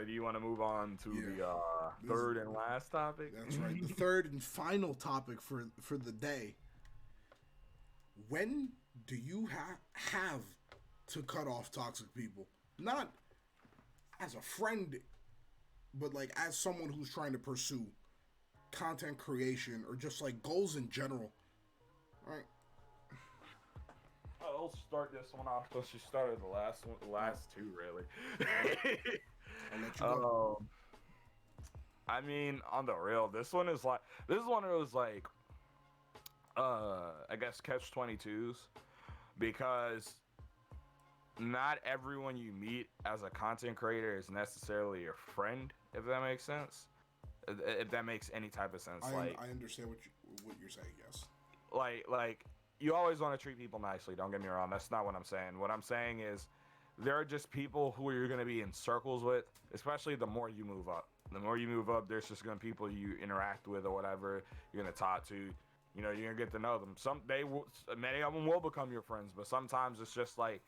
do you want to move on to the third and last topic? That's right. The third and final topic for the day. When do you have to cut off toxic people? Not as a friend, but like as someone who's trying to pursue content creation or just like goals in general. Right? I'll start this one off since you started the last one, the last two, really. I'll let you go. I mean, on the real, this is one of those like, I guess catch-22s, because not everyone you meet as a content creator is necessarily your friend, if that makes sense. If that makes any type of sense. I understand what you're saying. Yes. Like you always want to treat people nicely. Don't get me wrong. That's not what I'm saying. What I'm saying is there are just people who you're going to be in circles with, especially the more you move up. The more you move up, there's just going to be people you interact with or whatever you're going to talk to. You know, you're going to get to know them. Many of them will become your friends, but sometimes it's just like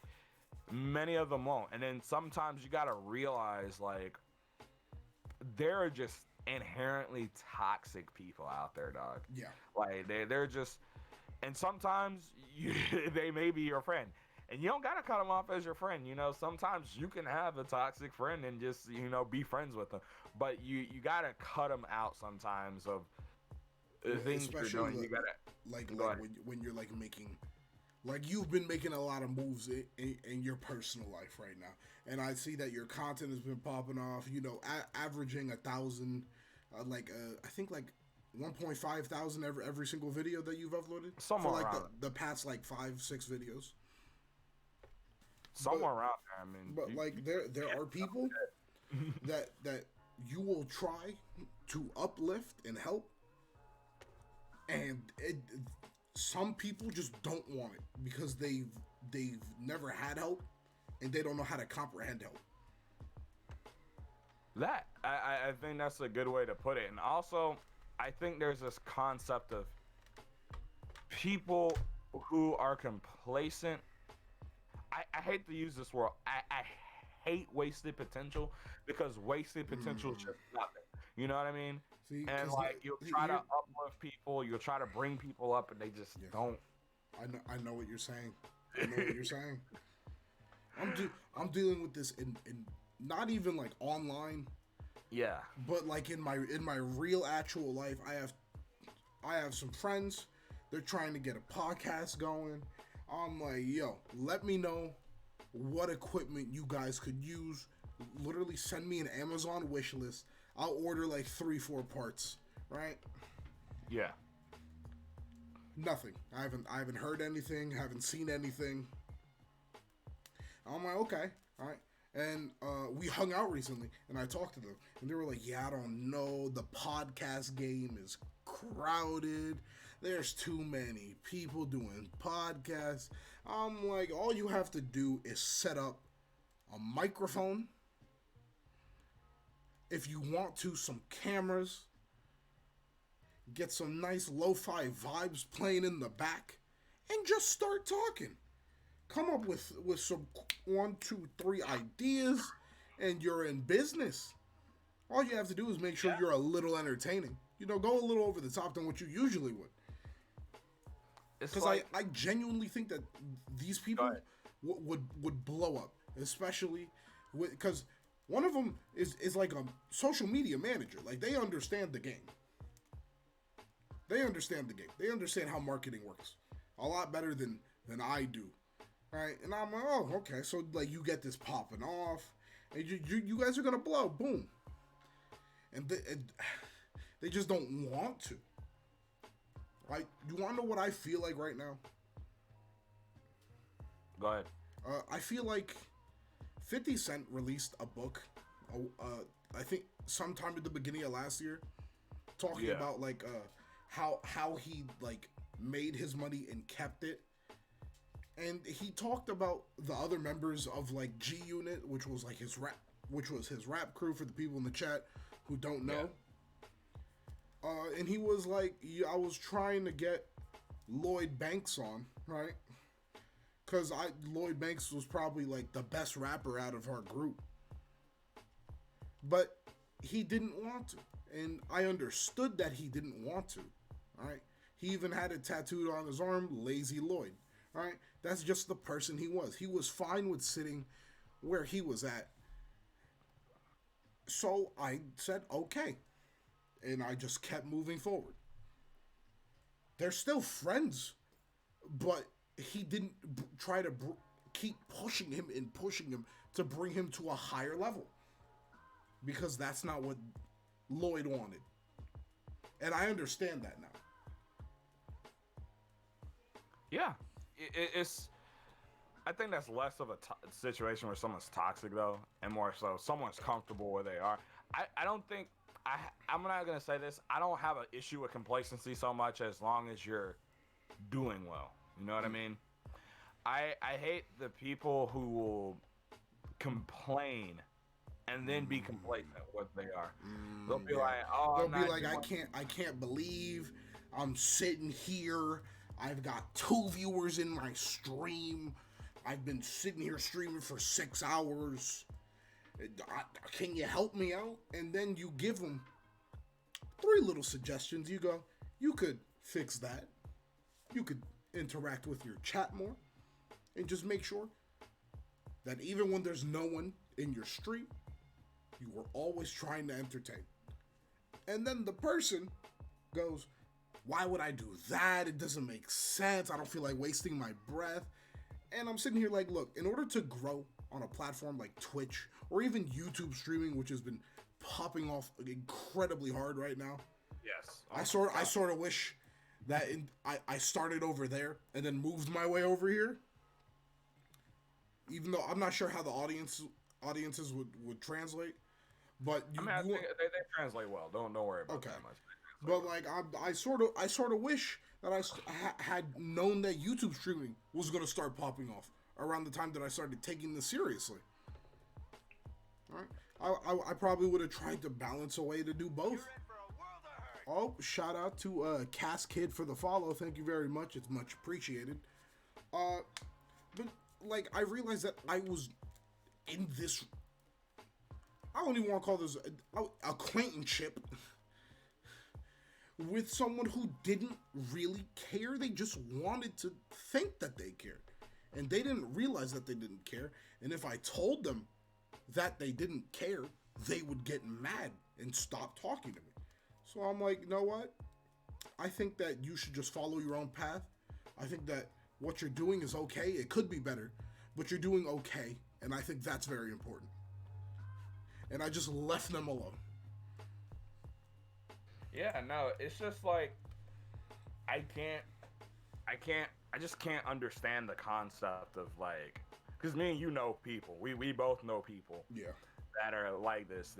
many of them won't. And then sometimes you got to realize, like, there are just inherently toxic people out there, dog. Yeah. Like, they're just... And sometimes they may be your friend. And you don't got to cut them off as your friend. You know, sometimes you can have a toxic friend and just, you know, be friends with them. But you got to cut them out sometimes of things you're doing. You got to... when you're, like, making... Like, you've been making a lot of moves in your personal life right now. And I see that your content has been popping off, you know, averaging 1,000, I think, like, 1.5 thousand every single video that you've uploaded. Somewhere for, like, around the past, like, 5-6 videos. Somewhere around there, I mean. But, like, there are people that you will try to uplift and help. And some people just don't want it because they've never had help and they don't know how to comprehend help. I think that's a good way to put it. And also, I think there's this concept of people who are complacent. I hate to use this word. I hate wasted potential, because wasted potential is just nothing. You know what I mean? See, and like you'll try to uplift people, you'll try to bring people up, and they just don't. I know what you're saying. I know what you're saying. I'm dealing with this in not even like online. Yeah. But like in my real actual life, I have some friends. They're trying to get a podcast going. I'm like, yo, let me know what equipment you guys could use. Literally send me an Amazon wish list. I'll order like 3-4 parts, right? Yeah. Nothing. I haven't heard anything, haven't seen anything. I'm like, okay, all right. And we hung out recently, and I talked to them, and they were like, yeah, I don't know. The podcast game is crowded. There's too many people doing podcasts. I'm like, all you have to do is set up a microphone. If you want to, some cameras. Get some nice lo-fi vibes playing in the back. And just start talking. Come up with some 1, 2, 3 ideas, and you're in business. All you have to do is make sure you're a little entertaining. You know, go a little over the top than what you usually would. Because like, I genuinely think that these people would blow up, especially because one of them is like a social media manager. Like, they understand the game. They understand the game. They understand how marketing works a lot better than I do. Right? And I'm like, oh, okay. So like, you get this popping off, and you guys are gonna blow, boom. And they just don't want to. Like, you want to know what I feel like right now? Go ahead. I feel like 50 Cent released a book, I think sometime at the beginning of last year, talking about like how he like made his money and kept it. And he talked about the other members of like G Unit, which was his rap crew for the people in the chat who don't know. And he was like, I was trying to get Lloyd Banks on, right? Because Lloyd Banks was probably like the best rapper out of our group. But he didn't want to. And I understood that he didn't want to. All right. He even had it tattooed on his arm, Lazy Lloyd. All right. That's just the person he was. He was fine with sitting where he was at. So I said, okay. And I just kept moving forward. They're still friends, but he didn't try to keep pushing him and pushing him to bring him to a higher level. Because that's not what Lloyd wanted. And I understand that now. Yeah, it's. I think that's less of a situation where someone's toxic though, and more so someone's comfortable where they are. I don't think I'm not gonna say this. I don't have an issue with complacency so much as long as you're doing well. You know what I mean? I hate the people who will complain and then be complacent with what they are. They'll be like, "Oh, They'll I'm be not like, doing I can't believe I'm sitting here. I've got 2 viewers in my stream. I've been sitting here streaming for 6 hours. Can you help me out?" And then you give them 3 little suggestions. You go, you could fix that. You could interact with your chat more, and just make sure that even when there's no one in your stream, you were always trying to entertain. And then the person goes, why would I do that? It doesn't make sense. I don't feel like wasting my breath. And I'm sitting here like, look, in order to grow on a platform like Twitch or even YouTube streaming, which has been popping off incredibly hard right now. Yes. I sort of wish that I started over there and then moved my way over here. Even though I'm not sure how the audiences would translate, but I think they translate well. Don't worry about that much. But like I sort of wish that I had known that YouTube streaming was gonna start popping off around the time that I started taking this seriously. All right, I probably would have tried to balance a way to do both. Oh, shout out to Cass Kid for the follow. Thank you very much. It's much appreciated. But like I realized that I was in this. I don't even want to call this acquaintanceship with someone who didn't really care. They just wanted to think that they cared. And they didn't realize that they didn't care. And if I told them that they didn't care, they would get mad and stop talking to me. So I'm like, you know what? I think that you should just follow your own path. I think that what you're doing is okay. It could be better, but you're doing okay. And I think that's very important. And I just left them alone. Yeah, no, it's just like I just can't understand the concept of like, because me and you know people, we both know people, that are like this.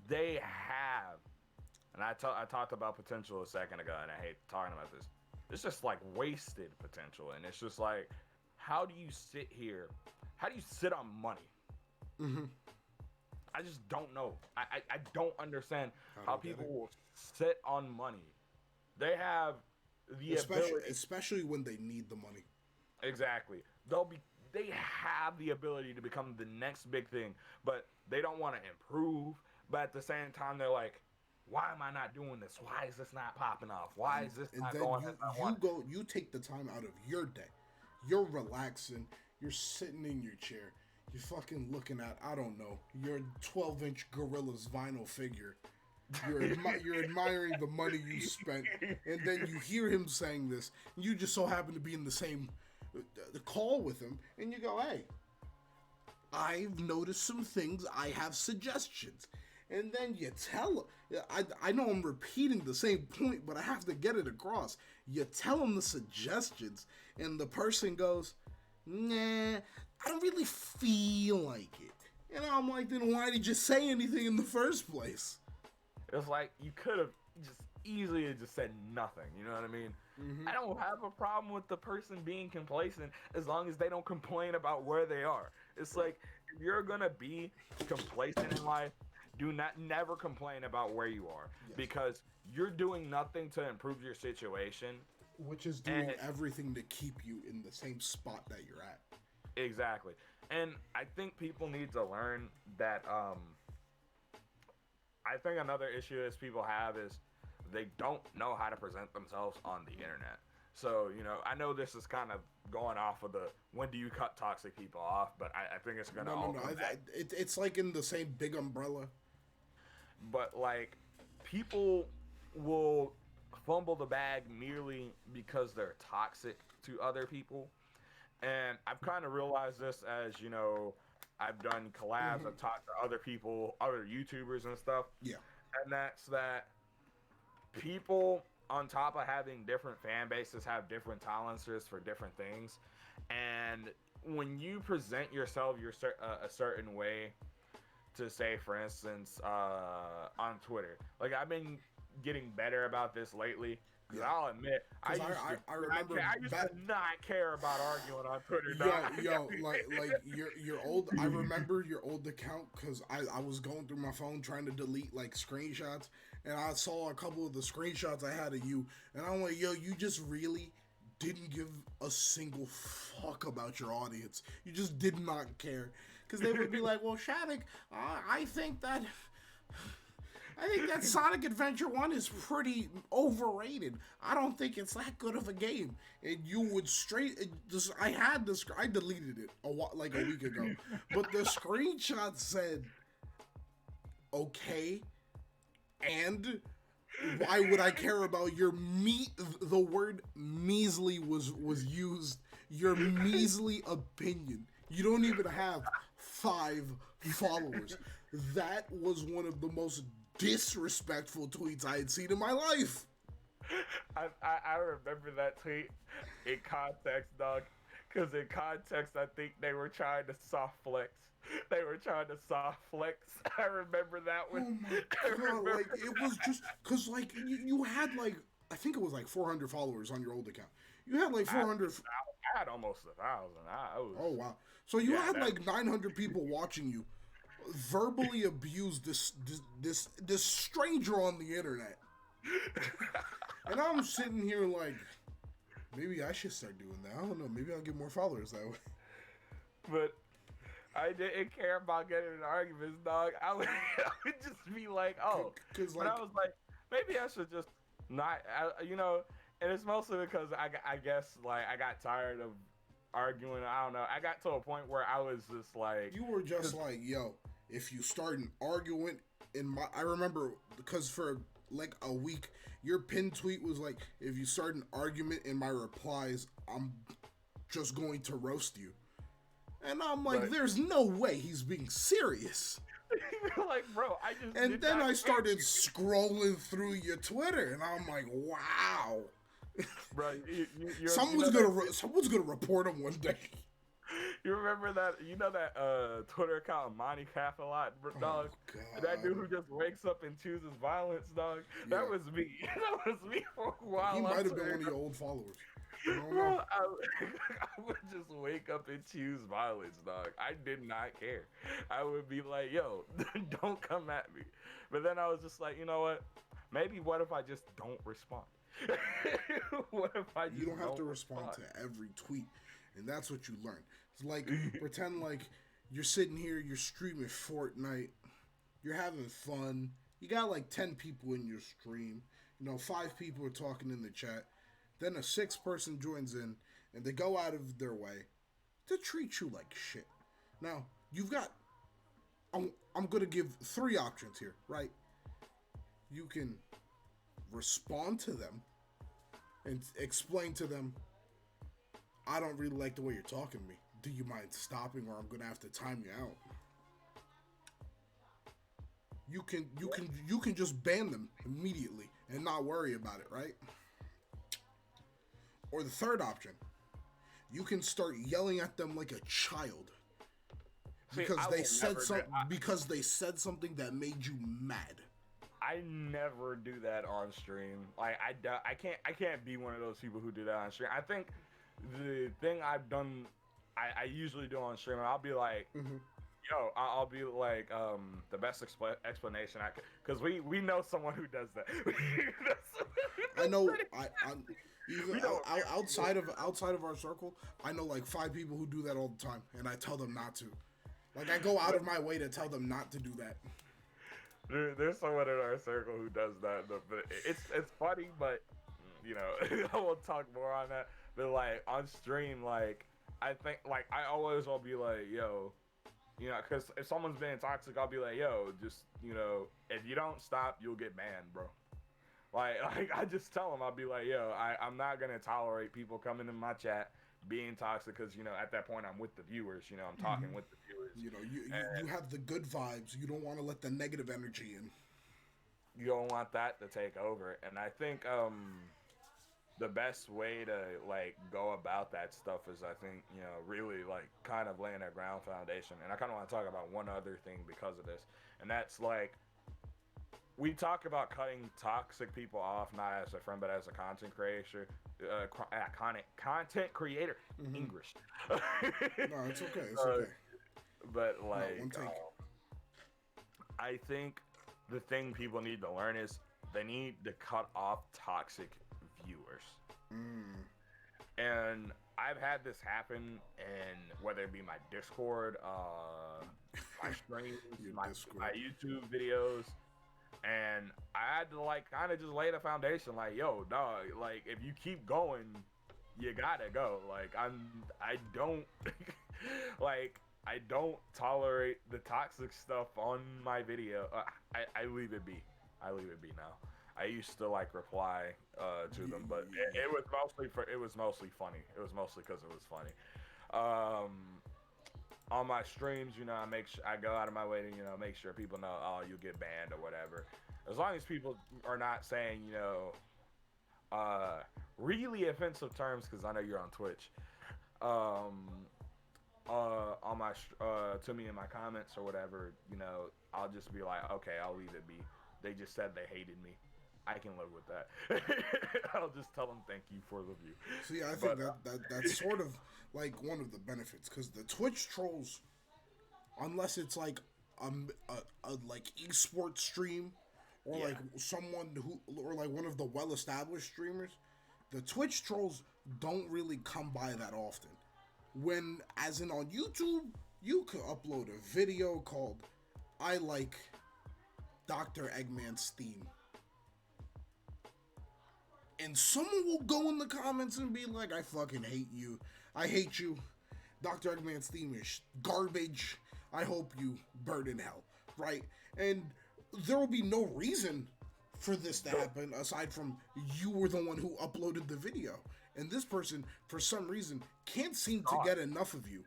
They have, and I talked about potential a second ago, and I hate talking about this. It's just like wasted potential, and it's just like, how do you sit here? How do you sit on money? Mm-hmm. I just don't know. I don't understand how people will sit on money. They have the ability, especially when they need the money. Exactly. They have the ability to become the next big thing, but they don't want to improve. But at the same time, they're like, why am I not doing this? Why is this not popping off? Why is this not going as I want? You take the time out of your day. You're relaxing. You're sitting in your chair. You're fucking looking at, I don't know, your 12-inch Gorilla's vinyl figure. You're admiring the money you spent, and then you hear him saying this. And you just so happen to be in the same the call with him, and you go, hey, I've noticed some things. I have suggestions. And then you tell him, I know I'm repeating the same point, but I have to get it across. You tell him the suggestions, and the person goes, nah, I don't really feel like it. And I'm like, then why did you say anything in the first place? It's like you could have just easily just said nothing. You know what I mean? Mm-hmm. I don't have a problem with the person being complacent as long as they don't complain about where they are. It's like, if you're gonna be complacent in life, never complain about where you are, because you're doing nothing to improve your situation. Which is doing everything to keep you in the same spot that you're at. Exactly. And I think people need to learn that I think another issue is people have is they don't know how to present themselves on the internet. So, I know this is kind of going off of the when do you cut toxic people off, but I think it's going to all No. come back. It's like in the same big umbrella. But, like, people will fumble the bag merely because they're toxic to other people. And I've kind of realized this as, I've done collabs, I've talked to other people, other YouTubers and stuff. Yeah. And that's that people, on top of having different fan bases, have different tolerances for different things. And when you present yourself a certain way, to say, for instance, on Twitter, like, I've been getting better about this lately. Cause Yeah. I'll admit, I remember I used to not care about arguing on Twitter. Like your old. I remember your old account because I was going through my phone trying to delete like screenshots, and I saw a couple of the screenshots I had of you, and I'm like, yo, you just really didn't give a single fuck about your audience. You just did not care because they would be like, well, Shaddick, I think that Sonic Adventure 1 is pretty overrated. I don't think it's that good of a game. And you would I deleted it like a week ago. But the screenshot said, okay, and why would I care about your the word measly was used. Your measly opinion. You don't even have 5 followers. That was one of the most disrespectful tweets I had seen in my life. I remember that tweet in context, dog. Because in context, I think they were trying to soft flex. I remember that one. Oh my god! Like it was just because like you had like I think it was like 400 followers on your old account. You had like 400. I had almost 1,000. Oh wow! So you had like 900 people watching you verbally abuse this stranger on the internet, and I'm sitting here like, maybe I should start doing that. I don't know. Maybe I'll get more followers that way. But I didn't care about getting in arguments, dog. I would just be like, oh, because I was like, maybe I should just not, and it's mostly because I guess like I got tired of arguing. I don't know. I got to a point where I was just like, you were just like, yo, if you start an argument I remember because for like a week, your pinned tweet was like, if you start an argument in my replies, I'm just going to roast you. And I'm like, there's no way he's being serious. Like, bro, I just. And then I started scrolling through your Twitter, and I'm like, wow. Bro, someone's gonna report him one day. You remember that? You know that Twitter account Monty Calf a lot, dog. Oh, God. That dude who just wakes up and chooses violence, dog. Yeah. That was me. That was me for a while. He might have been one of your old followers. Bro, I would just wake up and choose violence, dog. I did not care. I would be like, yo, don't come at me. But then I was just like, you know what? Maybe what if I just don't respond? What if I just You don't have to respond to every tweet. And that's what you learn. It's like, pretend like you're sitting here, you're streaming Fortnite. You're having fun. You got like 10 people in your stream. 5 people are talking in the chat. Then a 6th person joins in, and they go out of their way to treat you like shit. Now, you've got... I'm going to give 3 options here, right? You can respond to them and explain to them, I don't really like the way you're talking to me. Do you mind stopping, or I'm going to have to time you out? You can just ban them immediately and not worry about it, right? Or the 3rd option, you can start yelling at them like a child because because they said something that made you mad. I never do that on stream. Like I can't be one of those people who do that on stream. I think the thing I've done, I usually do on stream, I'll be like, yo, I'll be like, the best explanation I could, because we know someone who does that. I know. Even outside of our circle, I know like 5 people who do that all the time, and I tell them not to. Like I go out of my way to tell them not to do that. There's someone in our circle who does that, but it's funny, but you know, I won't talk more on that. But like on stream, like I think like I always will be like, yo, you know, because if someone's being toxic, I'll be like, yo, just you know, if you don't stop, you'll get banned, bro. Like I just tell them, I'll be like, yo, I'm not gonna tolerate people coming in my chat being toxic because you know at that point I'm with the viewers, you know, I'm talking with the viewers, You know, you and have the good vibes. You don't want to let the negative energy in. you don't want that to take over. And I think the best way to like go about that stuff is I think you know really like kind of laying a ground foundation. And I kind of want to talk about one other thing because of this, and that's like we talk about cutting toxic people off not as a friend but as a content creator, content creator, Mm-hmm. English. No, it's okay. It's okay. But No, one like take. I think the thing people need to learn is they need to cut off toxic viewers. Mm. And I've had this happen in whether it be my Discord, my streams, Your my Discord. YouTube videos, and I had to like kind of just lay the foundation, like, yo, dog, like if you keep going, you gotta go. Like I don't, like I don't tolerate the toxic stuff on my video. I leave it be. I leave it be now. I used to like reply to them, but it was mostly funny. It was mostly because it was funny. Um, on my streams, you know, I go out of my way to you know make sure people know, oh, you get banned or whatever. As long as people are not saying you know really offensive terms, because I know you're on Twitch. Um, on my to me in my comments or whatever, you know, I'll just be like, okay, I'll leave it be. They just said they hated me. I can live with that. I'll just tell them thank you for the view. See, I think But that's sort of like one of the benefits because the Twitch trolls, unless it's like a like esports stream or yeah, like someone who or like one of the well-established streamers, the Twitch trolls don't really come by that often. When, as in on YouTube, you could upload a video called "I like Dr. Eggman's theme," and someone will go in the comments and be like, "I fucking hate you. I hate you. Dr. Eggman's theme is garbage. I hope you burn in hell." Right? And there will be no reason for this to happen aside from you were the one who uploaded the video. And this person, for some reason, can't seem to get enough of you,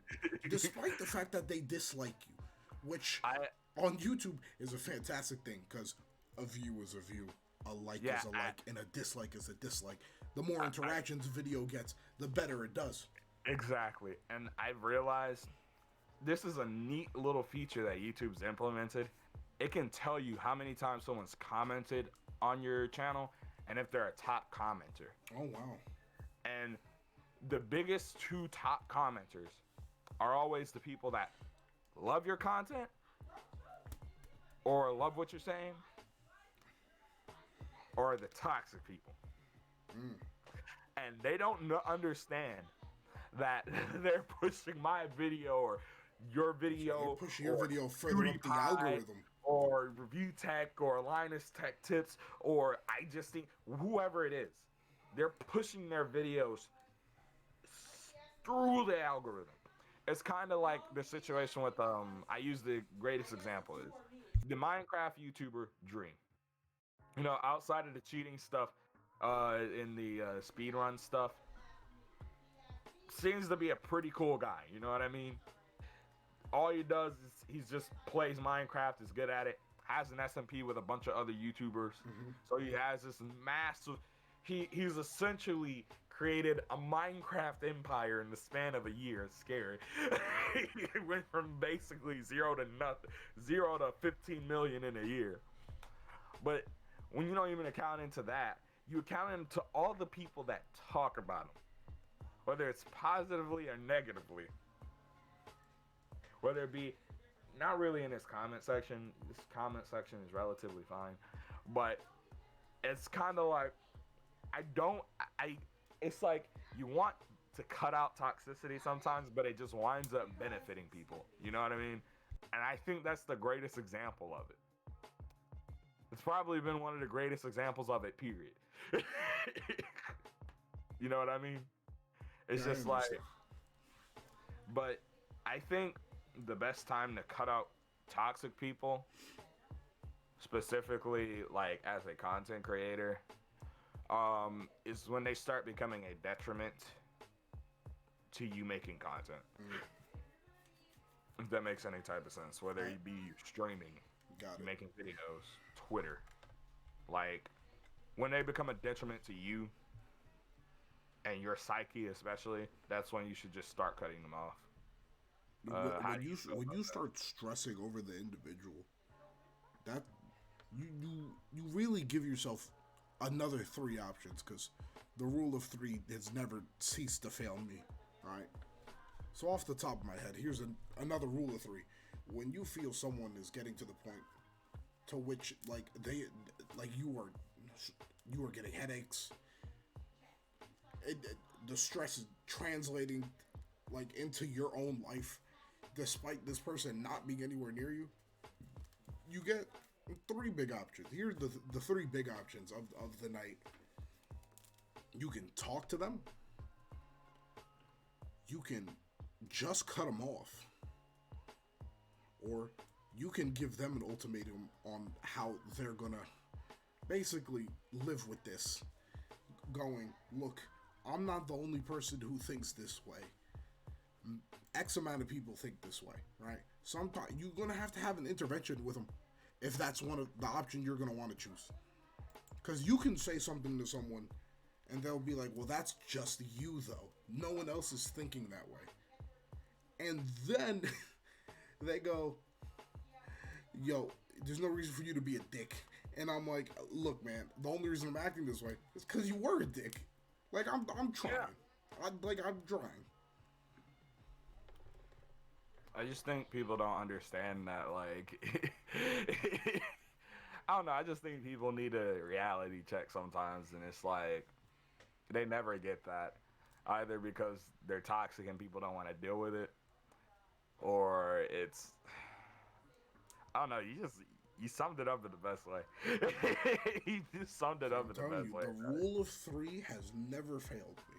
despite the fact that they dislike you, which I on YouTube is a fantastic thing because a view is a view, a like yeah, is a like, and a dislike is a dislike. The more interactions a video gets, the better it does. exactly. And I've realized this is a neat little feature that YouTube's implemented. It can tell you how many times someone's commented on your channel and if they're a top commenter. Oh wow. And the biggest two top commenters are always the people that love your content or love what you're saying or the toxic people. Mm. And they don't understand that they're pushing my video or your video You're pushing your or video further up the PewDiePie algorithm. or Review Tech or Linus Tech Tips or I just think whoever it is, they're pushing their videos through the algorithm. It's kind of like the situation with I use the greatest example is the Minecraft YouTuber Dream. You know, outside of the cheating stuff, in the speedrun stuff, seems to be a pretty cool guy. You know what I mean? All he does is he's just plays Minecraft, is good at it, has an SMP with a bunch of other YouTubers. Mm-hmm. So he has this massive. He's essentially created a Minecraft empire in the span of a year. It's scary. It went from basically zero to nothing, 0 to 15 million in a year. But when you don't even account into that, you account into all the people that talk about him, whether it's positively or negatively. Whether it be not really in his comment section. This comment section is relatively fine, but it's kind of like I it's like you want to cut out toxicity sometimes, but it just winds up benefiting people. You know what I mean? And I think that's the greatest example of it. It's probably been one of the greatest examples of it, period. You know what I mean? It's Yeah, I just like, understand. but I think the best time to cut out toxic people, specifically like as a content creator, is when they start becoming a detriment to you making content. If that makes any type of sense, whether it be you streaming, Got it. making videos, Twitter, like when they become a detriment to you and your psyche, especially, that's when you should just start cutting them off. How do you feel When about you that? start stressing over the individual, that you really give yourself another three options, because the rule of three has never ceased to fail me. All right. So off the top of my head, here's another rule of three. When you feel someone is getting to the point to which you are getting headaches, the stress is translating like into your own life, despite this person not being anywhere near you, you get three big options. Here's the three big options of the night. You can talk to them. You can just cut them off. Or you can give them an ultimatum on how they're gonna basically live with this. Going, look, I'm not the only person who thinks this way. X amount of people think this way, right? Sometimes you're gonna have to have an intervention with them if that's one of the option you're gonna want to choose. Because you can say something to someone and they'll be like, well, that's just you though. No one else is thinking that way. And then they go, yo, there's no reason for you to be a dick. And I'm like, look, man, the only reason I'm acting this way is because you were a dick. Like, I'm trying. Yeah. I'm trying. I just think people don't understand that, like, I don't know. I just think people need a reality check sometimes, and it's like they never get that, either because they're toxic and people don't want to deal with it, or it's, I don't know. You summed it up in the best way. You just summed it up I'm in the telling best you, way. the rule of three has never failed me.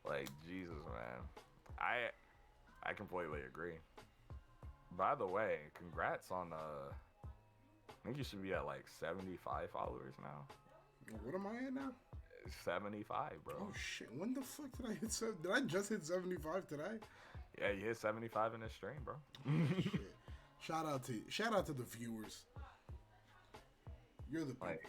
Like, Jesus, man. I completely agree. By the way, congrats on I think you should be at like 75 followers now. What am I at now? 75, bro. Oh shit! When the fuck did I hit? Did I just hit 75 today? Yeah, you hit 75 in this stream, bro. Shit. Shout out to the viewers. You're the people. Like,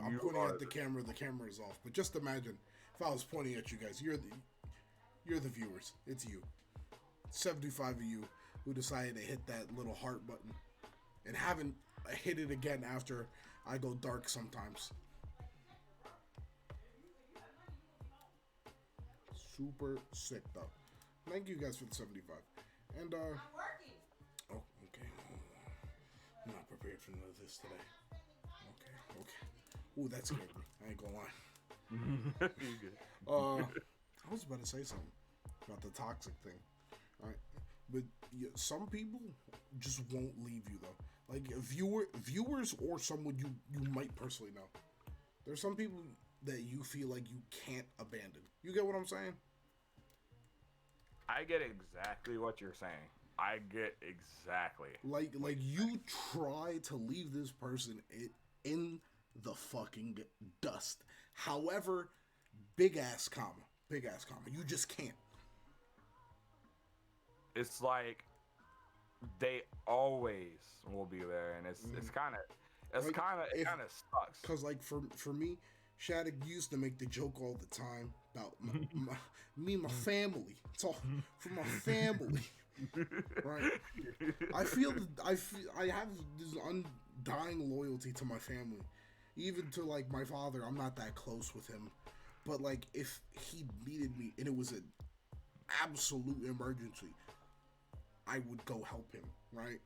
I'm you pointing are at the camera. The camera is off. But just imagine if I was pointing at you guys. You're the viewers. It's you. 75 of you who decided to hit that little heart button and haven't hit it again after I go dark sometimes. Super sick though. Thank you guys for the 75. And I'm working. oh, okay. I'm not prepared for none of this today. Okay. Ooh, that scared me. I ain't gonna lie. You good. I was about to say something about the toxic thing. All right, but yeah, some people just won't leave you though. Like viewers or someone you might personally know. There's some people that you feel like you can't abandon. You get what I'm saying? I get exactly what you're saying. I get exactly. Like you try to leave this person in the fucking dust. However, big ass comma. You just can't. It's like they always will be there, and it's kind of Like, it kind of sucks. Cause like for me, Shaddick used to make the joke all the time about me and my family. It's all for my family, right? I have this undying loyalty to my family, even to like my father. I'm not that close with him, but like if he needed me and it was an absolute emergency, I would go help him, right?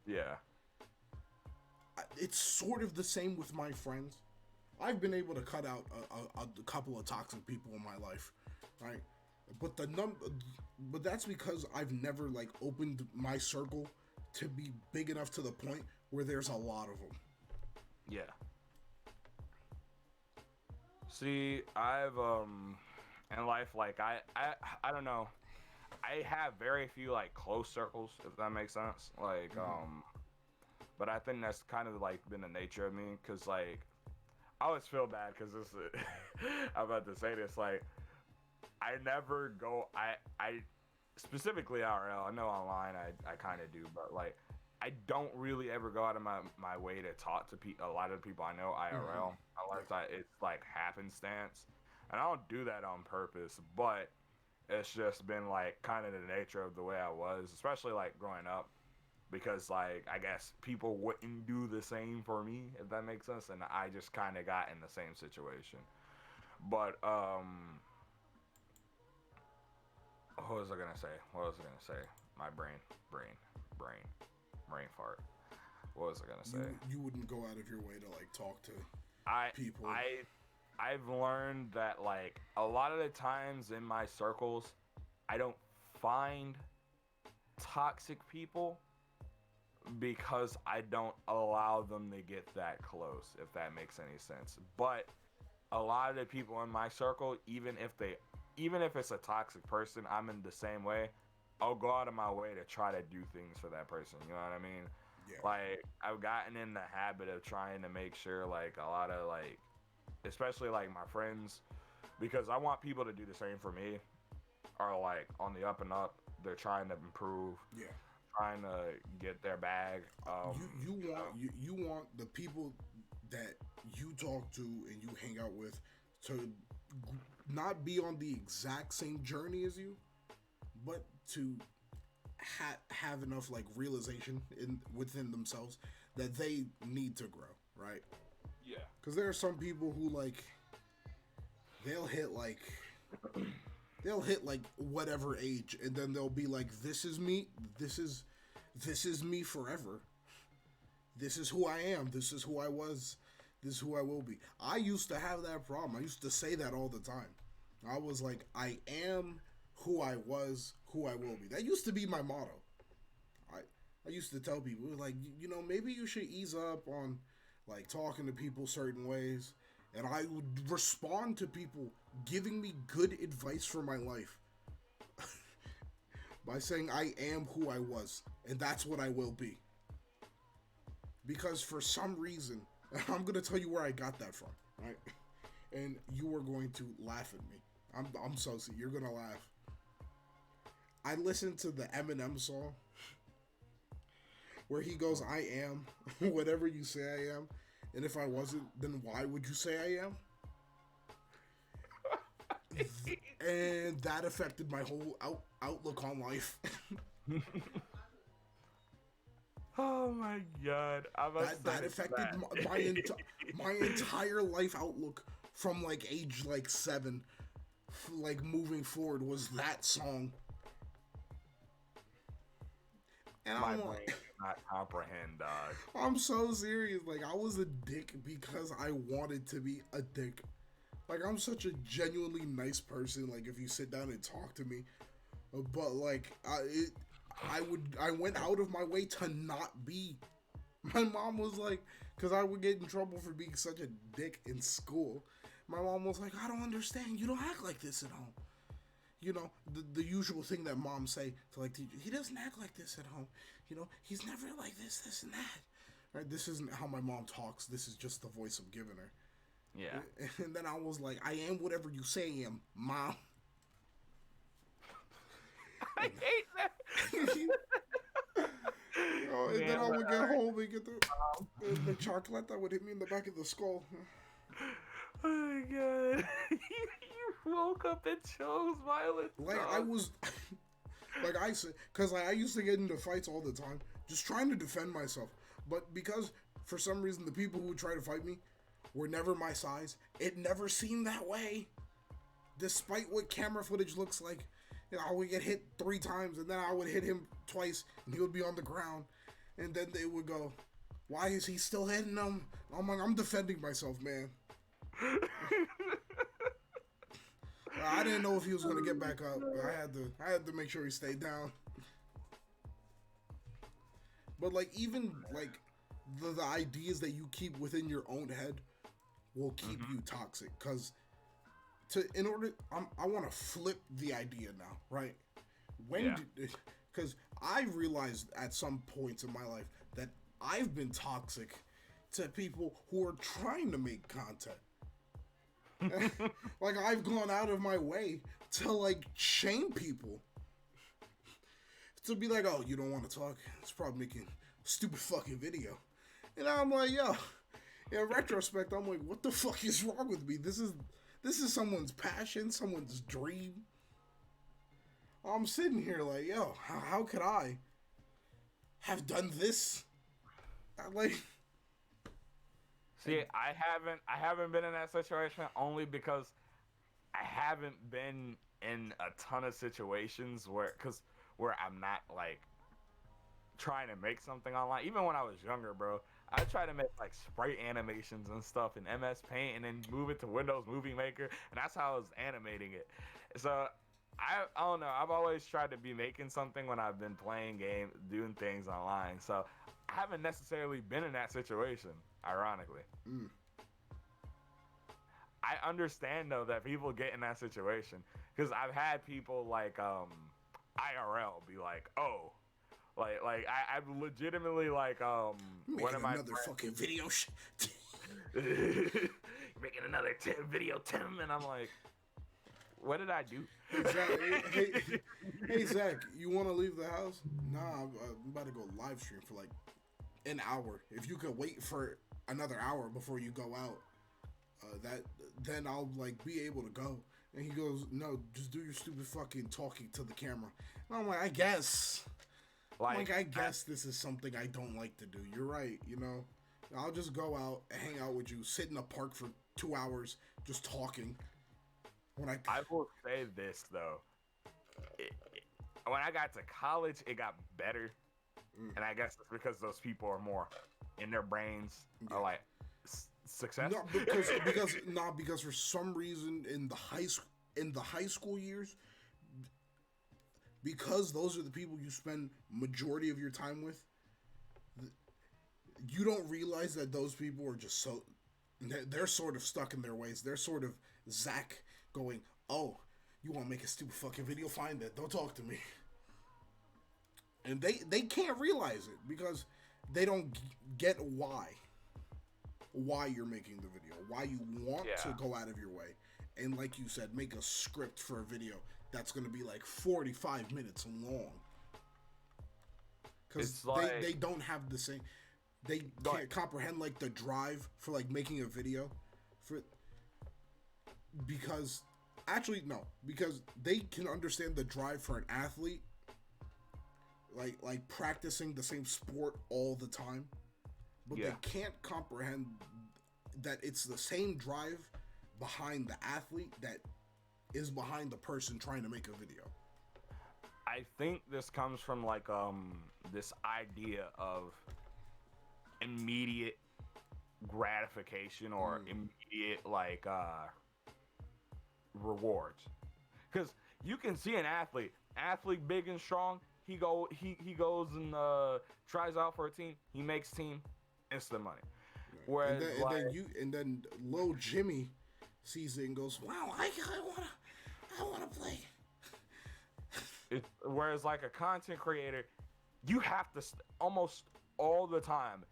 Yeah. It's sort of the same with my friends. I've been able to cut out a couple of toxic people in my life, right? But that's because I've never like opened my circle to be big enough to the point where there's a lot of them. Yeah. See, I've in life, like I don't know. I have very few like close circles, if that makes sense. Like but I think that's kind of like been the nature of me, cause like I always feel bad because this. I'm about to say this. Like I never go. I specifically IRL. I know online I kind of do, but like I don't really ever go out of my way to talk to a lot of the people I know IRL, unless it's like happenstance, and I don't do that on purpose. But it's just been like kind of the nature of the way I was, especially like growing up, because like I guess people wouldn't do the same for me, if that makes sense, and I just kind of got in the same situation. But what was I gonna say? What was I gonna say? My brain fart. What was I gonna say? You wouldn't go out of your way to like talk to I people. I've learned that like a lot of the times in my circles, I don't find toxic people because I don't allow them to get that close, if that makes any sense. But a lot of the people in my circle, even if it's a toxic person, I'm in the same way. I'll go out of my way to try to do things for that person. You know what I mean? Yeah. Like I've gotten in the habit of trying to make sure like a lot of like, especially like my friends, because I want people to do the same for me, are like on the up and up. They're trying to improve. Yeah. Trying to get their bag. You want the people that you talk to and you hang out with to not be on the exact same journey as you, but to have enough like realization within themselves that they need to grow, right? Yeah. Because there are some people who like they'll hit like whatever age, and then they'll be like, "This is me. This is me forever. This is who I am. This is who I was. This is who I will be." I used to have that problem. I used to say that all the time. I was like, "I am who I was, who I will be." That used to be my motto. I used to tell people like, maybe you should ease up on like talking to people certain ways, and I would respond to people giving me good advice for my life by saying I am who I was, and that's what I will be. Because for some reason, I'm gonna tell you where I got that from, right? And you are going to laugh at me. I'm so sick. You're gonna laugh. I listened to the Eminem song where he goes, "I am whatever you say I am, and if I wasn't, then why would you say I am?" And that affected my whole outlook on life. Oh my god! That affected my entire life outlook from like age like 7, like moving forward, was that song. And my brain cannot comprehend, dog. I'm so serious. Like I was a dick because I wanted to be a dick. Like I'm such a genuinely nice person. Like if you sit down and talk to me, but like I went out of my way to not be. My mom was like, because I would get in trouble for being such a dick in school. My mom was like, "I don't understand. You don't act like this at home." The usual thing that moms say to like teachers. "He doesn't act like this at home. He's never like this and that." Right? This isn't how my mom talks. This is just the voice I'm giving her. Yeah. And then I was like, "I am whatever you say I am, Mom." I hate that. And then I would get home and get the chocolate that would hit me in the back of the skull. Oh my god. You woke up and chose violence. Like I was, like I said, because I used to get into fights all the time, just trying to defend myself. But because for some reason the people who would try to fight me were never my size, it never seemed that way. Despite what camera footage looks like, I would get hit 3 times, and then I would hit him twice, and he would be on the ground, and then they would go, "Why is he still hitting them?" I'm like, "I'm defending myself, man." I didn't know if he was gonna get back up. I had to make sure he stayed down. But like even like the ideas that you keep within your own head will keep you toxic. Because I want to flip the idea now, right? Because I realized at some points in my life that I've been toxic to people who are trying to make content. Like, I've gone out of my way to, like, shame people. To be like, oh, you don't want to talk? It's probably making a stupid fucking video. And I'm like, yo, in retrospect, I'm like, what the fuck is wrong with me? This is someone's passion, someone's dream. I'm sitting here like, yo, how could I have done this? Like, see, I haven't been in that situation only because I haven't been in a ton of situations where I'm not like trying to make something online. Even when I was younger, bro, I tried to make like sprite animations and stuff in MS Paint and then move it to Windows Movie Maker, and that's how I was animating it. So I don't know. I've always tried to be making something when I've been playing games, doing things online. So I haven't necessarily been in that situation, ironically. I understand though that people get in that situation because I've had people like IRL be like, oh, like I've legitimately like one of my another fucking video making another video Tim, and I'm like, what did I do? Hey Zach, you want to leave the house? Nah, I'm about to go live stream for like an hour. If you could wait for another hour before you go out, then I'll like be able to go. And he goes, no, just do your stupid fucking talking to the camera. And I'm like, I guess this is something I don't like to do. You're right, you know. I'll just go out, hang out with you, sit in a park for 2 hours, just talking. I will say this though, when I got to college, it got better, and I guess it's because those people are more in their brains, are like success. No, because for some reason in the high school years, because those are the people you spend majority of your time with, you don't realize that those people are just so they're sort of stuck in their ways. They're sort of Zach going, oh, you want to make a stupid fucking video? Find it. Don't talk to me. And they can't realize it because they don't get why you're making the video, why you want to go out of your way. And like you said, make a script for a video that's going to be like 45 minutes long. Because they don't have the same... They can't comprehend like the drive for like making a video because they can understand the drive for an athlete like practicing the same sport all the time, but they can't comprehend that it's the same drive behind the athlete that is behind the person trying to make a video. I think this comes from like this idea of immediate gratification or immediate like rewards, because you can see an athlete big and strong, he goes and tries out for a team, he makes team, instant money. Whereas and then Lil Jimmy sees it and goes, wow, I wanna play. Whereas like a content creator, you have to almost all the time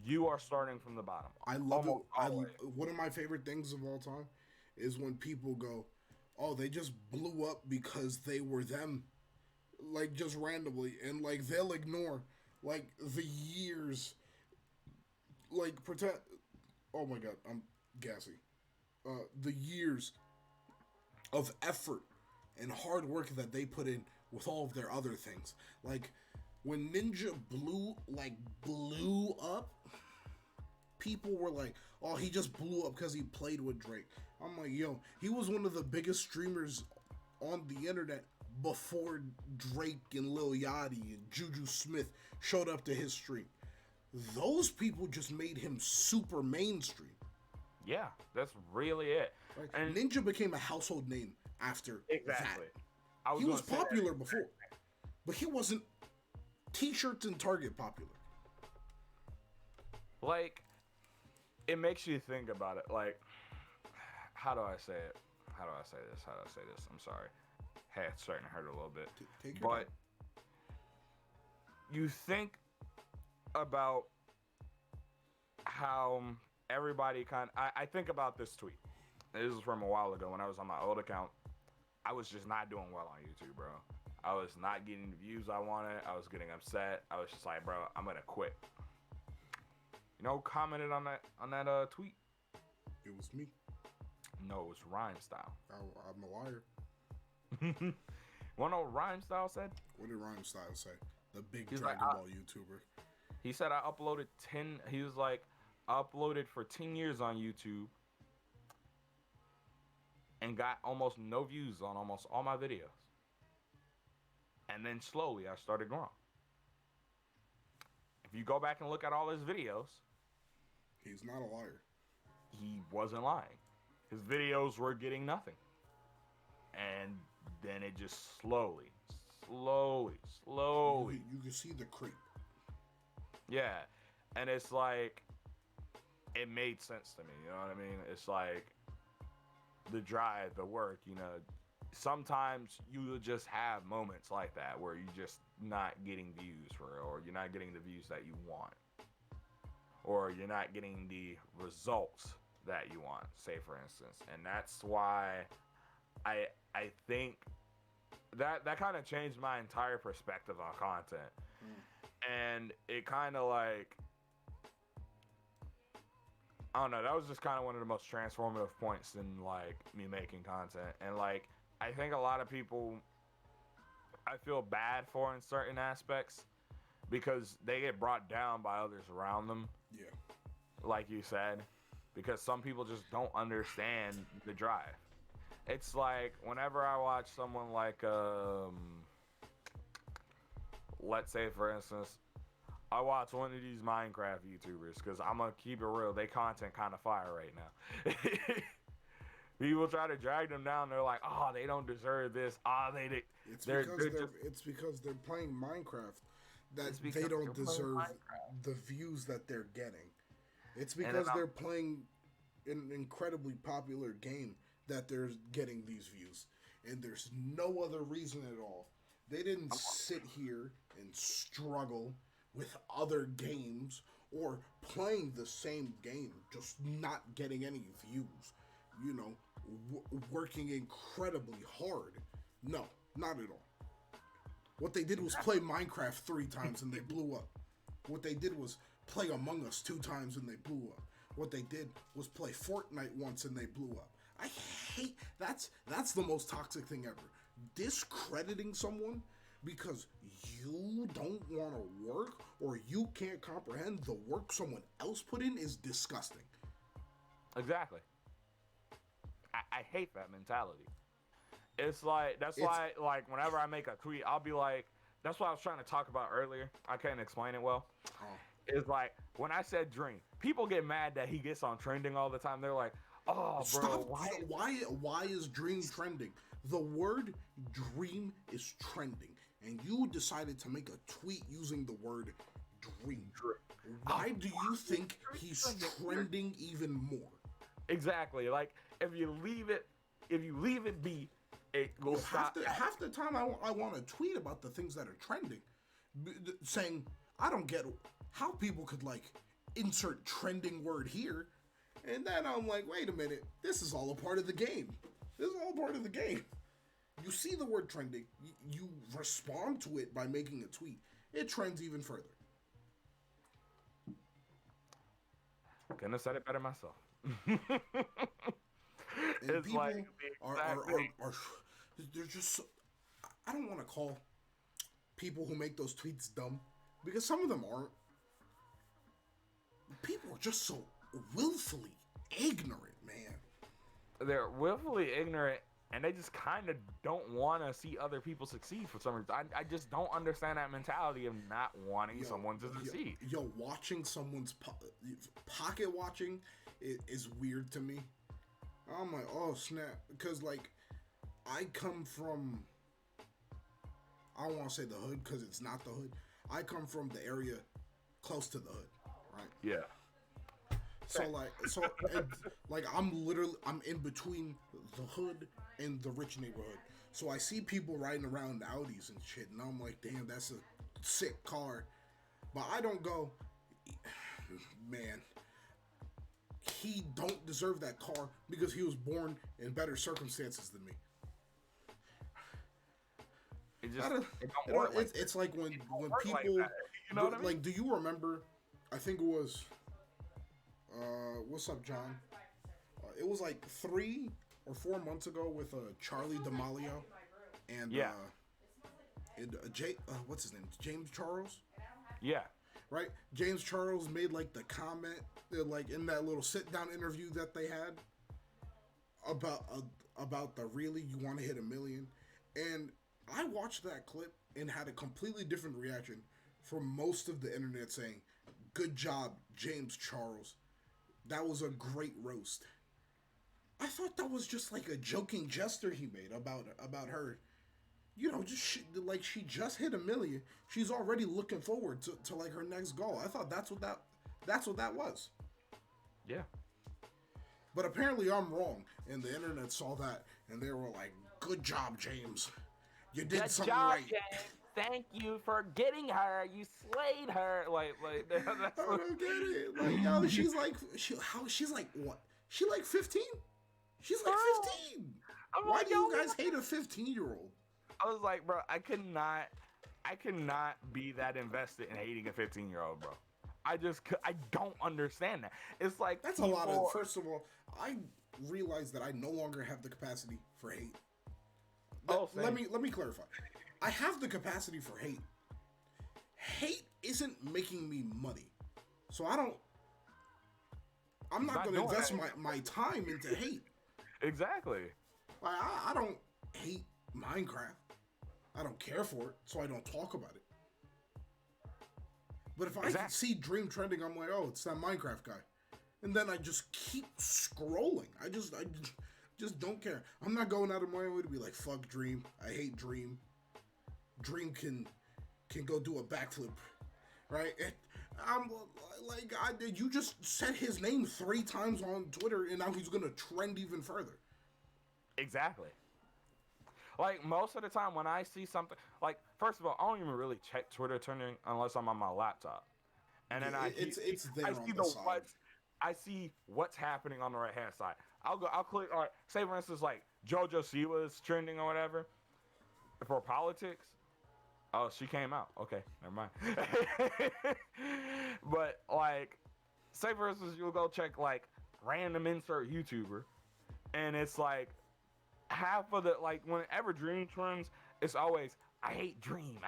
you are starting from the bottom. I love it. One of my favorite things of all time is when people go, oh, they just blew up because they were them, like just randomly, and like they'll ignore like the years, like pretend. Oh my god, I'm gassy. The years of effort and hard work that they put in with all of their other things. Like when Ninja blew up, people were like, oh, he just blew up because he played with Drake. I'm like, yo, he was one of the biggest streamers on the internet before Drake and Lil Yachty and Juju Smith showed up to his stream. Those people just made him super mainstream. Yeah, that's really it. Like, and Ninja became a household name after that. He was popular before, but he wasn't T-shirts and Target popular. like, it makes you think about it. Like, how do I say it? How do I say this? How do I say this? I'm sorry. Hey, it's starting to hurt a little bit. Take your time. You think about how everybody I think about this tweet. This is from a while ago when I was on my old account. I was just not doing well on YouTube, bro. I was not getting the views I wanted. I was getting upset. I was just like, bro, I'm gonna quit. You know, who commented on that tweet? It was me. No, it was Rhyme Style. I'm a liar. Wanna know what Rhyme Style said? What did Rhyme Style say? The big He's Dragon like, Ball YouTuber. He said I uploaded 10. He was like, I uploaded for 10 years on YouTube and got almost no views on almost all my videos. And then slowly I started growing. If you go back and look at all his videos, he's not a liar. He wasn't lying. His videos were getting nothing. And then it just slowly. You can see the creep. Yeah. And it's like, it made sense to me. You know what I mean? It's like the drive, the work, you know. Sometimes you just have moments like that where you're just not getting views or you're not getting the views that you want. Or you're not getting the results that you want, say for instance. And that's why I think that kind of changed my entire perspective on content. And it kind of like, I don't know, that was just kind of one of the most transformative points in like me making content. And like, I think a lot of people I feel bad for in certain aspects because they get brought down by others around them. Yeah. Like you said, because some people just don't understand the drive. It's like whenever I watch someone like, let's say for instance, I watch one of these Minecraft YouTubers because I'm gonna keep it real. They content kind of fire right now. People try to drag them down. They're like, oh, they don't deserve this. It's because they're playing Minecraft that they don't deserve the views that they're getting. It's because they're playing an incredibly popular game that they're getting these views. And there's no other reason at all. They didn't sit here and struggle with other games or playing the same game, just not getting any views. You know, working incredibly hard. No, not at all. What they did was play Minecraft 3 times and they blew up. What they did was play Among Us 2 times and they blew up. What they did was play Fortnite once and they blew up. I hate that's the most toxic thing ever. Discrediting someone because you don't want to work or you can't comprehend the work someone else put in is disgusting. Exactly. I hate that mentality. It's like, why, like, whenever I make a tweet, I'll be like, that's what I was trying to talk about earlier. I can't explain it well. It's like, when I said dream, people get mad that he gets on trending all the time. They're like, oh, bro, why is dream trending? The word dream is trending. And you decided to make a tweet using the word dream. Why do you think he's trending even more? Exactly. Like, if you leave it be, it will stop. Half the time I want to tweet about the things that are trending, saying, I don't get how people could, like, insert trending word here. And then I'm like, wait a minute, this is all a part of the game. This is all part of the game. You see the word trending, you respond to it by making a tweet. It trends even further. Couldn't have said it better myself. And it's people like are they're just so, I don't want to call people who make those tweets dumb, because some of them aren't. People are just so willfully ignorant, man. They're willfully ignorant, and they just kind of don't want to see other people succeed for some reason. I just don't understand that mentality of not wanting someone to succeed. Watching someone's pocket watching is weird to me. I'm like, oh snap, because like I come from, I don't want to say the hood because it's not the hood. I come from the area close to the hood, right? Yeah. Like I'm in between the hood and the rich neighborhood. So I see people riding around Audis and shit, and I'm like, damn, that's a sick car. But I don't go, man, he don't deserve that car because he was born in better circumstances than me. It just it don't work. It's like when people like that, you know what I mean? like, do you remember? I think it was what's up, John? It was like 3 or 4 months ago with Charlie D'Amelio and what's his name? James Charles. Yeah. Right. James Charles made like the comment like in that little sit down interview that they had about the really you want to hit 1 million, and I watched that clip and had a completely different reaction from most of the internet saying, "Good job, James Charles. That was a great roast." I thought that was just like a joking gesture he made about her. You know, like she just hit 1 million. She's already looking forward to like her next goal. I thought that's what that was. Yeah. But apparently I'm wrong, and the internet saw that and they were like, "Good job, James. You did Good something job, right." James. Thank you for getting her. You slayed her. Like that's I don't get it. Like, yo, she's like what? She like 15? She's like 15. Why do you guys hate a 15-year-old? I was like, bro, I could not be that invested in hating a 15-year-old, bro. I don't understand that. It's like that's a lot of. First of all, I realize that I no longer have the capacity for hate. Let me clarify. I have the capacity for hate. Hate isn't making me money, so I'm not going to invest my time into hate. Exactly. Like, I don't hate Minecraft. I don't care for it, so I don't talk about it. But if I can see Dream trending, I'm like, oh, it's that Minecraft guy. And then I just keep scrolling. I just don't care. I'm not going out of my way to be like, fuck Dream. I hate Dream. Dream can go do a backflip, right? I'm like, you just said his name 3 times on Twitter, and now he's gonna trend even further. Exactly. Like, most of the time when I see something, like, first of all, I don't even really check Twitter trending unless I'm on my laptop, and then it's there. I see the side. I see what's happening on the right hand side. I'll click. All right, say for instance, like JoJo Siwa is trending or whatever for politics. Oh, she came out. Okay, never mind. But like, say for instance, you'll go check like random insert YouTuber, and it's like half of the, like, whenever Dream trends, it's always I hate Dream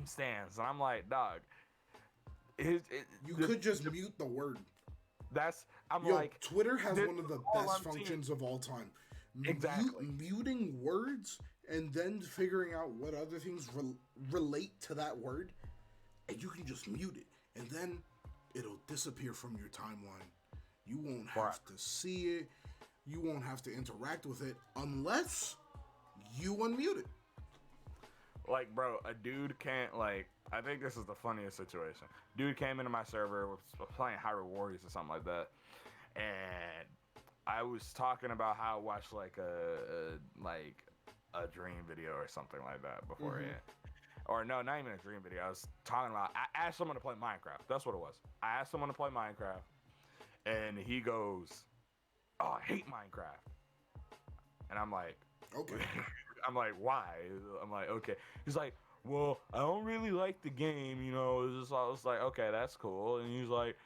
stands, and I'm like, dog. You could just mute the word. Like, Twitter has one of the best functions of all time. Exactly. Muting words and then figuring out what other things relate to that word, and you can just mute it, and then it'll disappear from your timeline. You won't have to see it. You won't have to interact with it unless you unmute it. Like, bro, a dude can't, like, I think this is the funniest situation. Dude came into my server, was playing Hyrule Warriors or something like that, and I was talking about how I watched like a Dream video or something like that beforehand. Mm-hmm. Or no, not even a Dream video. I was talking about, I asked someone to play Minecraft. That's what it was. I asked someone to play Minecraft, and he goes, "Oh, I hate Minecraft." And I'm like, okay. I'm like, why? I'm like, okay. He's like, well, I don't really like the game, you know. I was like, okay, that's cool. And he's like,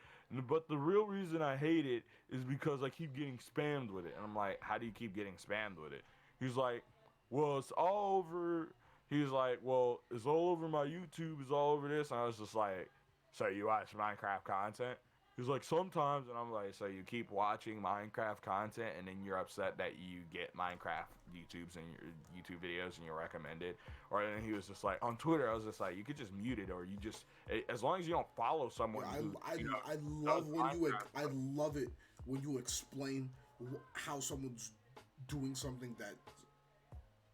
but the real reason I hate it is because I keep getting spammed with it. And I'm like, how do you keep getting spammed with it? He's like, well, it's all over. He's like, well, it's all over my YouTube. It's all over this. And I was just like, so you watch Minecraft content? He's like, sometimes. And I'm like, so you keep watching Minecraft content and then you're upset that you get Minecraft YouTubes and your YouTube videos and you're recommended? Or then he was just like, on Twitter, I was just like, you could just mute it, or you just, as long as you don't follow someone. Yeah, I love it when you explain how someone's doing something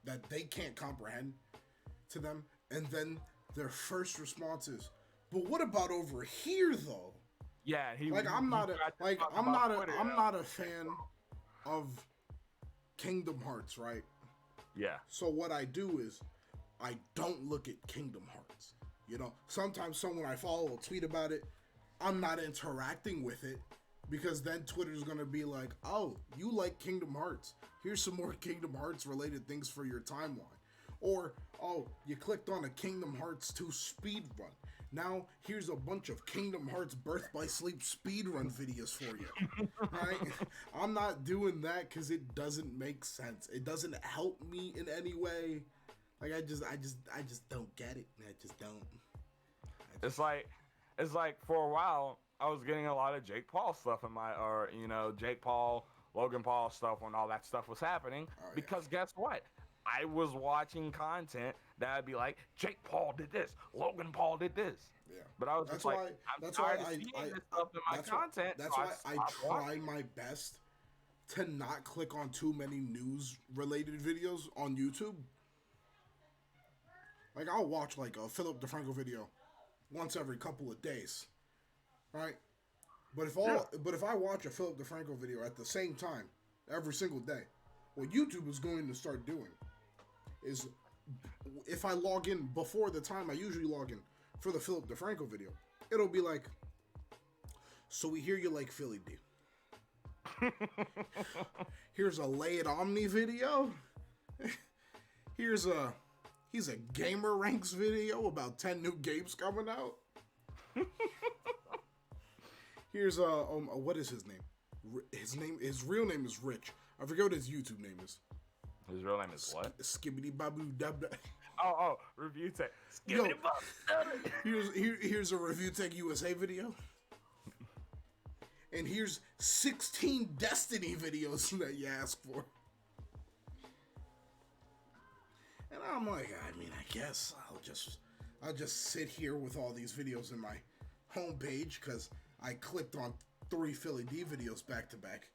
that they can't comprehend to them, and then their first response is, but what about over here though? Yeah, Like I'm not a fan of Kingdom Hearts, right? Yeah. So what I do is I don't look at Kingdom Hearts. You know, sometimes someone I follow will tweet about it. I'm not interacting with it because then Twitter's gonna be like, "Oh, you like Kingdom Hearts? Here's some more Kingdom Hearts related things for your timeline." Or, "Oh, you clicked on a Kingdom Hearts 2 speed run. Now here's a bunch of Kingdom Hearts Birth by Sleep speed run videos for you." Right? I'm not doing that because it doesn't make sense. It doesn't help me in any way. Like I just don't get it. I just don't. It's like for a while I was getting a lot of Jake Paul stuff in my, or Jake Paul, Logan Paul stuff when all that stuff was happening. Oh, yeah. Because guess what? I was watching content that'd be like, Jake Paul did this, Logan Paul did this. Yeah. But I was That's just like, why. I'm That's tired why of I. seeing this stuff in my That's content. That's so why I stopped try watching. my best to not click on too many news related videos on YouTube. Like I'll watch like a Philip DeFranco video once every couple of days, right? But if I watch a Philip DeFranco video at the same time every single day, what YouTube is going to start doing is if I log in before the time I usually log in for the Philip DeFranco video, it'll be like, "So we hear you like Philly D. Here's a Lay It On Me video. Here's a Gamer Ranks video about 10 new games coming out. Here's what is his name? His real name is Rich. I forget what his YouTube name is. His real name is what? Skibbity Babu Dub. Oh, Review Tech. Yo, here's a Review Tech USA video. And here's 16 Destiny videos that you asked for. And I'm like, I mean, I guess I'll just sit here with all these videos in my homepage because I clicked on 3 Philly D videos back to back.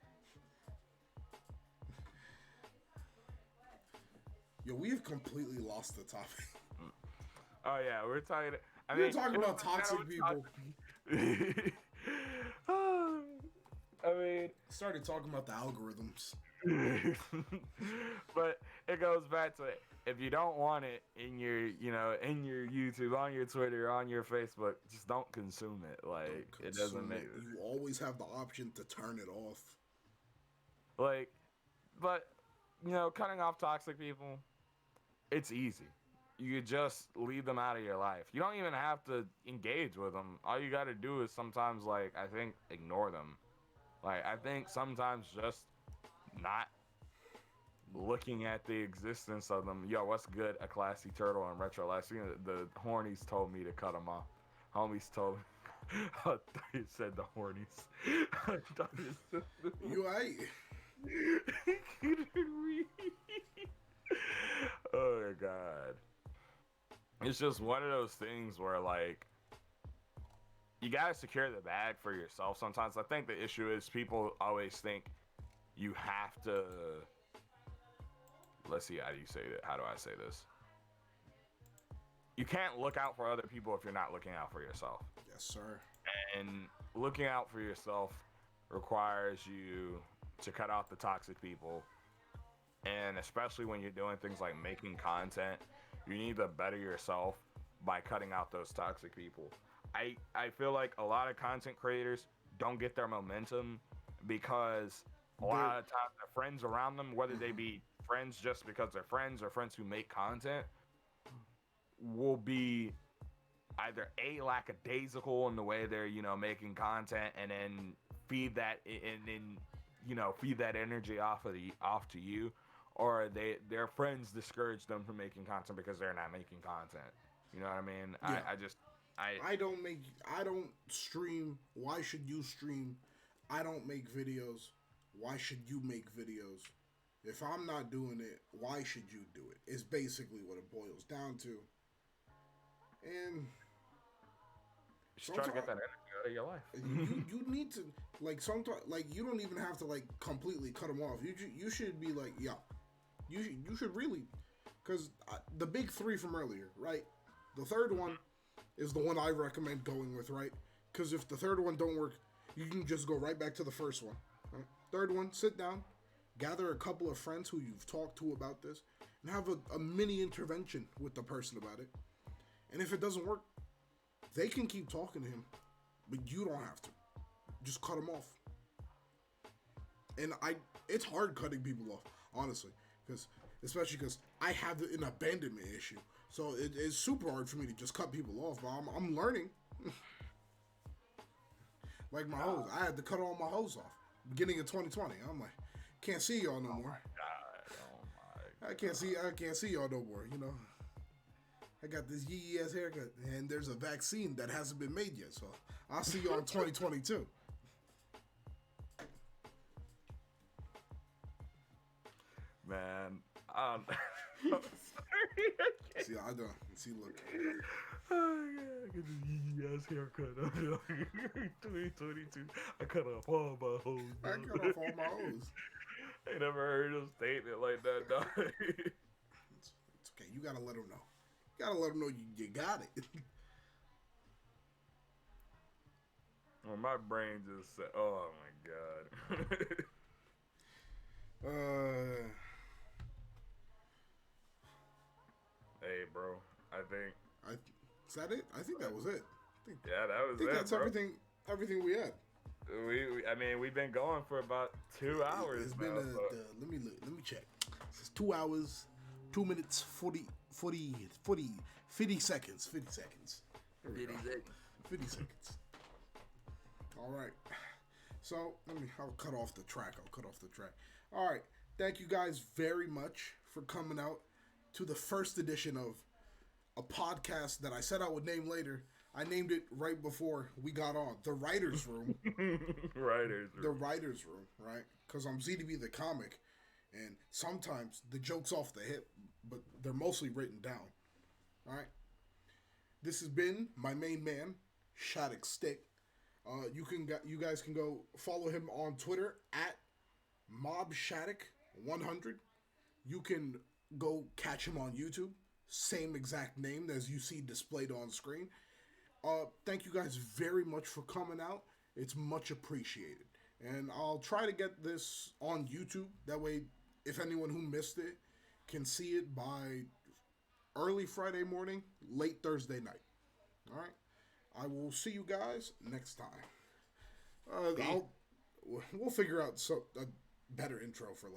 Yo, we've completely lost the topic. Oh yeah, we're talking. We're talking about toxic people. I mean, Started talking about the algorithms. but it goes back to it. If you don't want it in your, in your YouTube, on your Twitter, on your Facebook, just don't consume it. Like, it doesn't make it. You always have the option to turn it off. Like, but, cutting off toxic people, it's easy. You could just leave them out of your life. You don't even have to engage with them. All you got to do is sometimes, like, I think, ignore them. Like, I think sometimes just not looking at the existence of them. Yo, what's good? A classy turtle and retro last year. The hornies told me to cut them off. Homies told me. I thought you said the hornies. I thought you said You right? Oh my god. It's just one of those things where, like, you gotta secure the bag for yourself sometimes. I think the issue is people always think you have to. Let's see, how do I say this? You can't look out for other people if you're not looking out for yourself. Yes, sir. And looking out for yourself requires you to cut out the toxic people. And especially when you're doing things like making content, you need to better yourself by cutting out those toxic people. I feel like a lot of content creators don't get their momentum because a lot of times their friends around them, whether they be friends just because they're friends or friends who make content, will be either lackadaisical in the way they're making content, and then feed that feed that energy off to you, or their friends discourage them from making content because they're not making content. You know what I mean? Yeah. I I don't stream. Why should you stream? I don't make videos. Why should you make videos? If I'm not doing it, why should you do it? It's basically what it boils down to. And just try to get that energy out of your life. you need to, like, sometimes, like, you don't even have to, like, completely cut them off. You should be like, yeah, you should really, because the big 3 from earlier, right? The third one is the one I recommend going with, right? Because if the third one don't work, you can just go right back to the first one. Right? Third one, sit down, gather a couple of friends who you've talked to about this, and have a mini intervention with the person about it. And if it doesn't work, they can keep talking to him, but you don't have to. Just cut him off. And it's hard cutting people off, honestly, especially because I have an abandonment issue. So it is super hard for me to just cut people off, but I'm learning. Like my hose, I had to cut all my hose off beginning of 2020. I'm like, can't see y'all no more. I can't see y'all no more. You know, I got this yee ass haircut, and there's a vaccine that hasn't been made yet, so I'll see y'all in 2022. Man, I'm sorry. See, I don't. See, look. Oh, yeah, I get this yee ass haircut. 2022. I cut off all my hoes. I cut off all my hoes. I ain't never heard a statement like that, dog. It's okay. You gotta let them know. You gotta let them know you got it. Well, my brain just said, "Oh my god." Hey, bro. Is that it? I think that was it. Yeah, that was I think it, that's bro. everything we had. I mean, we've been going for about 2 hours. It's now, been so. let me check. It's 2 hours, 2 minutes, 50 seconds. 50 seconds. There we go. 50 seconds. All right. So I'll cut off the track. All right. Thank you guys very much for coming out to the first edition of a podcast that I said I would name later. I named it right before we got on. The Writer's Room. The Writer's Room, right? Because I'm ZDB the comic, and sometimes the joke's off the hip, but they're mostly written down. All right? This has been my main man, Shadicstick. You guys can go follow him on Twitter at MobShadic100. You can go catch him on YouTube. Same exact name as you see displayed on screen. Thank you guys very much for coming out. It's much appreciated. And I'll try to get this on YouTube. That way, if anyone who missed it can see it by early Friday morning, late Thursday night. All right? I will see you guys next time. We'll figure out a better intro for later.